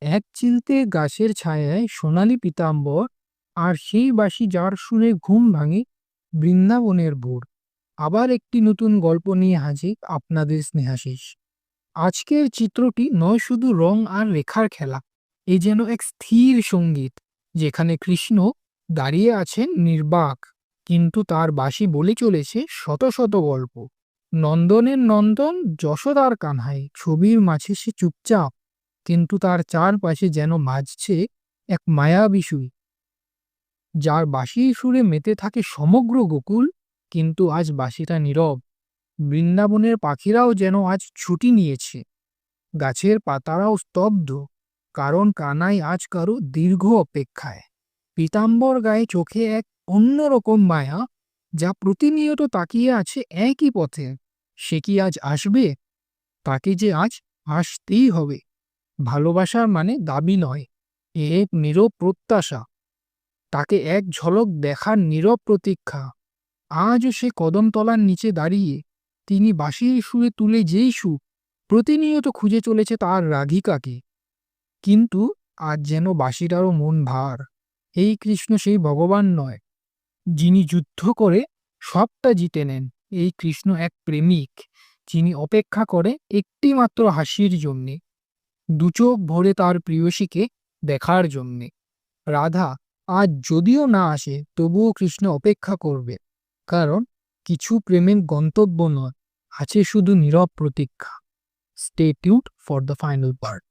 এক চিলতে গাছের ছায়ায় সোনালি পীতাম্বর, আর সেই বাঁশি যার সুরে ঘুম ভাঙে বৃন্দাবনের ভোর। আবার একটি নতুন গল্প নিয়ে হাজির আপনাদের স্নেহাশিস। আজকের চিত্রটি নয় শুধু রং আর রেখার খেলা, এ যেন এক স্থির সঙ্গীত, যেখানে কৃষ্ণ দাঁড়িয়ে আছেন নির্বাক, কিন্তু তার বাঁশি বলে চলেছে শত শত গল্প। নন্দনের নন্দন, যশোদার কানহাই, ছবির মাঝে সে চুপচাপ, কিন্তু তার চারপাশে যেন বাজছে এক মায়াবী সুর, যার বাঁশির সুরে মেতে থাকে সমগ্র গোকুল। কিন্তু আজ বাঁশিটা নীরব। বৃন্দাবনের পাখিরাও যেন আজ ছুটি নিয়েছে, গাছের পাতারাও স্তব্ধ, কারণ কানাই আজ কারো দীর্ঘ অপেক্ষায়। পীতাম্বর গায়ে চোখে এক অন্যরকম মায়া, যা প্রতিনিয়ত তাকিয়ে আছে একই পথে। সে কি আজ আসবে? তাকে যে আজ আসতেই হবে। ভালোবাসার মানে দাবি নয়, এ এক নীরব প্রত্যাশা, তাকে এক ঝলক দেখার নীরব প্রতীক্ষা। আজও সে কদমতলার নিচে দাঁড়িয়ে, তিনি বাঁশির সুরে তুলে যেই সুর প্রতিনিয়ত খুঁজে চলেছে তার রাধিকাকে। কিন্তু আজ যেন বাঁশিটারও মন ভার। এই কৃষ্ণ সেই ভগবান নয়, যিনি যুদ্ধ করে সবটা জিতে নেন। এই কৃষ্ণ এক প্রেমিক, যিনি অপেক্ষা করে একটি মাত্র হাসির জন্যে, দুচোখ ভরে তার প্রেয়সীকে দেখার জন্যে। রাধা আজ যদিও না আসে, তবুও কৃষ্ণ অপেক্ষা করবে, কারণ কিছু প্রেমের গন্তব্য নয়, আছে শুধু নীরব প্রতীক্ষা। Stay tuned for the final part.